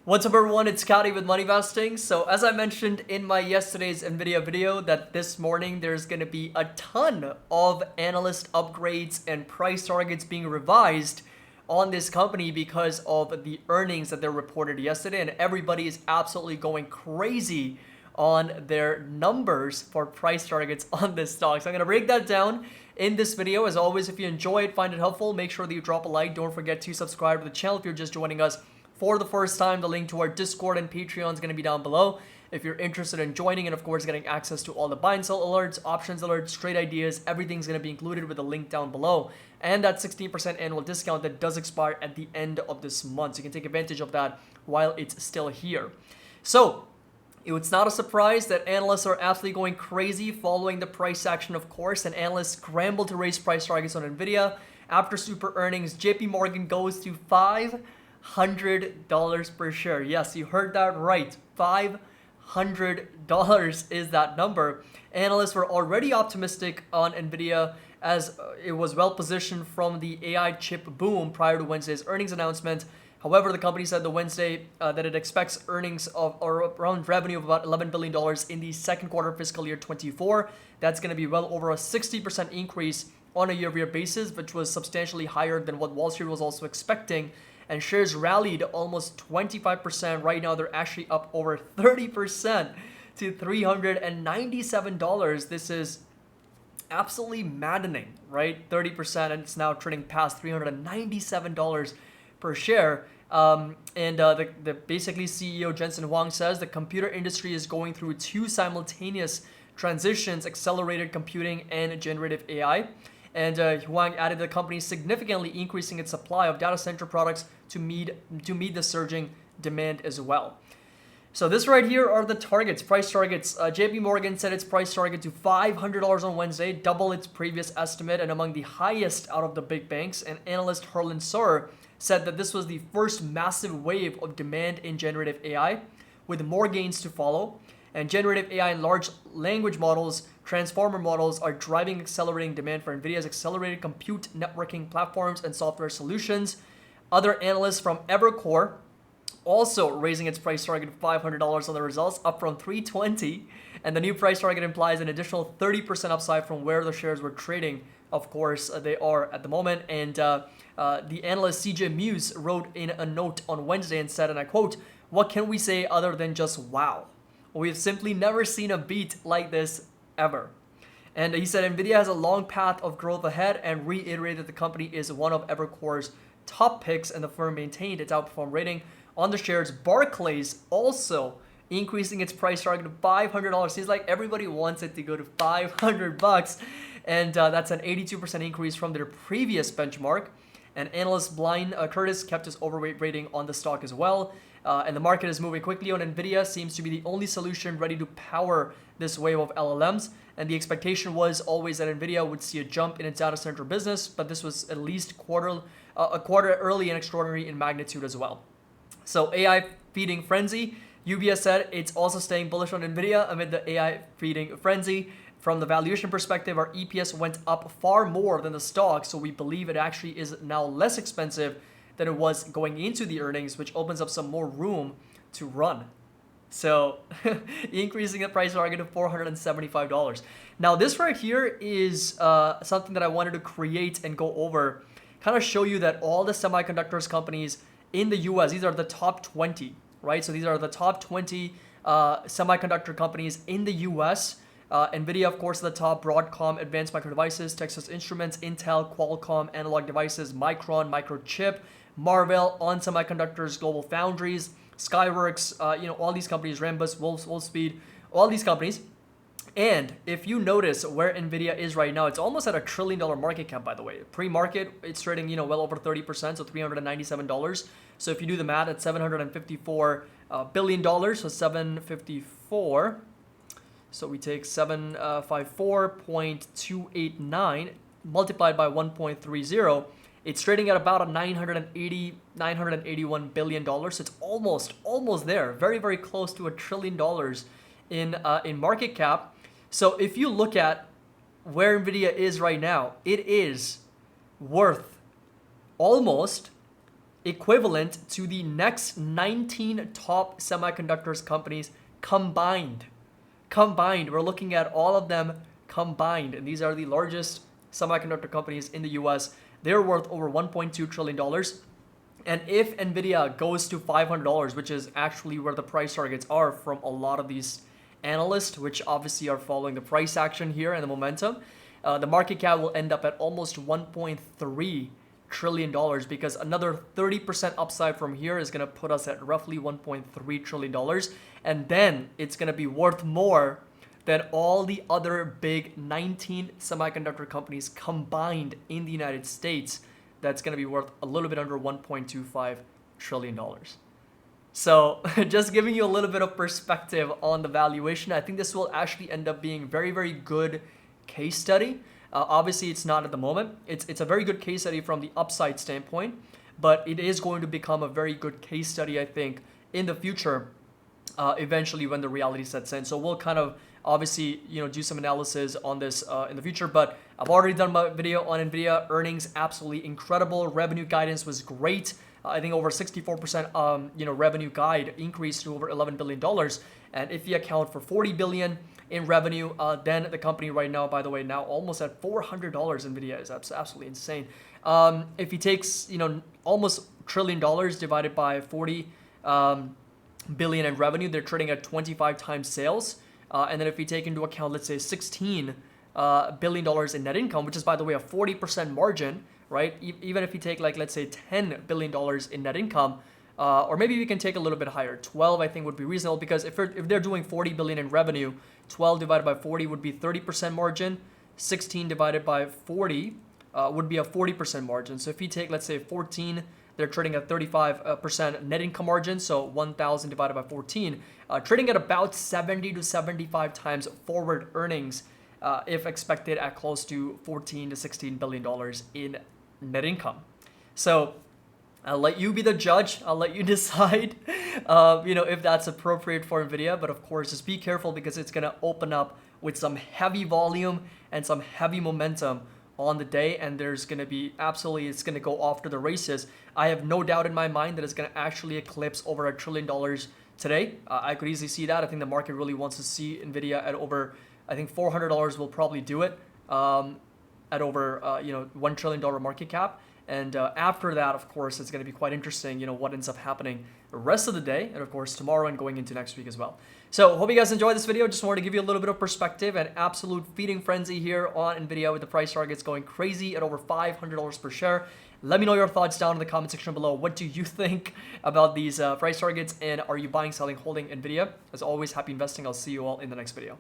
What's up everyone, it's Scotty with Money Vesting. So as I mentioned in my yesterday's NVIDIA video that this morning there's going to be a ton of analyst upgrades and price targets being revised on this company because of the earnings that they reported yesterday, and everybody is absolutely going crazy on their numbers for price targets on this stock. So I'm going to break that down in this video. As always, if you enjoy it, find it helpful, make sure that you drop a like. Don't forget to subscribe to the channel if you're just joining us for the first time. The link to our Discord and Patreon is going to be down below if you're interested in joining, and of course getting access to all the buy and sell alerts, options alerts, trade ideas. Everything's going to be included with a link down below, and that 16% annual discount that does expire at the end of this month, so you can take advantage of that while it's still here. So it's not a surprise that analysts are absolutely going crazy following the price action, of course, and analysts scramble to raise price targets on NVIDIA. After super earnings, JP Morgan goes to $500 per share. Yes, you heard that right. $500 is that number. Analysts were already optimistic on NVIDIA as it was well positioned from the AI chip boom prior to Wednesday's earnings announcement. However, the company said the Wednesday that it expects earnings of or around revenue of about $11 billion in the second quarter of fiscal year 24. That's going to be well over a 60% increase on a year-over-year basis, which was substantially higher than what Wall Street was also expecting. And shares rallied almost 25%. Right now, they're actually up over 30% to $397. This is absolutely maddening, right? 30%, and it's now trading past $397 per share. The basically CEO Jensen Huang says the computer industry is going through two simultaneous transitions: accelerated computing and generative AI. And Huang added the company is significantly increasing its supply of data center products to meet the surging demand as well. So this right here are the targets, price targets. JP Morgan set its price target to $500 on Wednesday, double its previous estimate and among the highest out of the big banks. And analyst Harlan Sur said that this was the first massive wave of demand in generative AI, with more gains to follow. And generative AI and large language models, transformer models, are driving accelerating demand for NVIDIA's accelerated compute networking platforms and software solutions. Other analysts from Evercore also raising its price target to $500 on the results, up from $320. And the new price target implies an additional 30% upside from where the shares were trading. Of course, they are at the moment. And the analyst CJ Muse wrote in a note on Wednesday and said, and I quote, "What can we say other than just wow? We've simply never seen a beat like this ever." And he said NVIDIA has a long path of growth ahead and reiterated the company is one of Evercore's top picks, and the firm maintained its outperform rating on the shares. Barclays also increasing its price target to $500. Seems like everybody wants it to go to $500, and that's an 82% increase from their previous benchmark. And analyst Blind Curtis kept his overweight rating on the stock as well. And the market is moving quickly on NVIDIA, seems to be the only solution ready to power this wave of LLMs. And the expectation was always that NVIDIA would see a jump in its data center business, but this was at least a quarter early and extraordinary in magnitude as well. So AI feeding frenzy. UBS said it's also staying bullish on NVIDIA amid the AI feeding frenzy. From the valuation perspective, our EPS went up far more than the stock, so we believe it actually is now less expensive than it was going into the earnings, which opens up some more room to run. So increasing the price target to $475. Now this right here is something that I wanted to create and go over, kind of show you that all the semiconductors companies in the US, these are the top 20, right? So these are the top 20 semiconductor companies in the US. NVIDIA, of course, at the top: Broadcom, Advanced Micro Devices, Texas Instruments, Intel, Qualcomm, Analog Devices, Micron, Microchip, Marvell, ON Semiconductors, Global Foundries, Skyworks, all these companies, Rambus, Wolfspeed, all these companies. And if you notice where NVIDIA is right now, it's almost at $1 trillion market cap, by the way. Pre-market, it's trading, well over 30%, so $397. So if you do the math, at $754 billion, so 754. So we take 754.289 multiplied by 1.30. It's trading at about a $981 billion. So it's almost there, very, very close to $1 trillion in market cap. So if you look at where NVIDIA is right now, it is worth almost equivalent to the next 19 top semiconductors companies combined. We're looking at all of them combined, and these are the largest semiconductor companies in the US. They're worth over $1.2 trillion. And if Nvidia goes to $500, which is actually where the price targets are from a lot of these analysts, which obviously are following the price action here and the momentum, the market cap will end up at almost $1.3 trillion, because another 30% upside from here is going to put us at roughly $1.3 trillion. And then it's going to be worth more than all the other big 19 semiconductor companies combined in the United States. That's going to be worth a little bit under $1.25 trillion. So just giving you a little bit of perspective on the valuation, I think this will actually end up being very, very good case study. Obviously, it's not at the moment. It's a very good case study from the upside standpoint, but it is going to become a very good case study, I think, in the future, eventually when the reality sets in. So we'll kind of obviously, do some analysis on this in the future, but I've already done my video on Nvidia. Earnings absolutely incredible. Revenue guidance was great. I think over 64% revenue guide increased to over $11 billion. And if you account for $40 billion in revenue, then the company right now, by the way, now almost at $400. Nvidia is absolutely insane. If he takes, almost $1 trillion divided by 40 billion in revenue, they're trading at 25 times sales. And then if we take into account, let's say $16 billion in net income, which is, by the way, a 40% margin, right? Even if you take, like, let's say $10 billion in net income, or maybe we can take a little bit higher. 12, I think, would be reasonable, because if they're doing 40 billion in revenue, 12 divided by 40 would be 30% margin. 16 divided by 40 would be a 40% margin. So if you take, let's say 14, they're trading at 35% net income margin. So 1,000 divided by 14, trading at about 70 to 75 times forward earnings, if expected at close to 14 to $16 billion in net income. So I'll let you be the judge. I'll let you decide, if that's appropriate for Nvidia. But of course, just be careful, because it's going to open up with some heavy volume and some heavy momentum on the day, and there's going to be it's going to go off to the races. I have no doubt in my mind that it's going to actually eclipse over $1 trillion today. I could easily see that. I think the market really wants to see Nvidia at over, I think $400 will probably do it, at over $1 trillion market cap. And after that, of course, it's going to be quite interesting, what ends up happening the rest of the day, and of course tomorrow and going into next week as well. So hope you guys enjoyed this video. Just wanted to give you a little bit of perspective and absolute feeding frenzy here on Nvidia, with the price targets going crazy at over $500 per share. Let me know your thoughts down in the comment section below. What do you think about these price targets, and are you buying, selling, holding Nvidia? As always, happy investing. I'll see you all in the next video.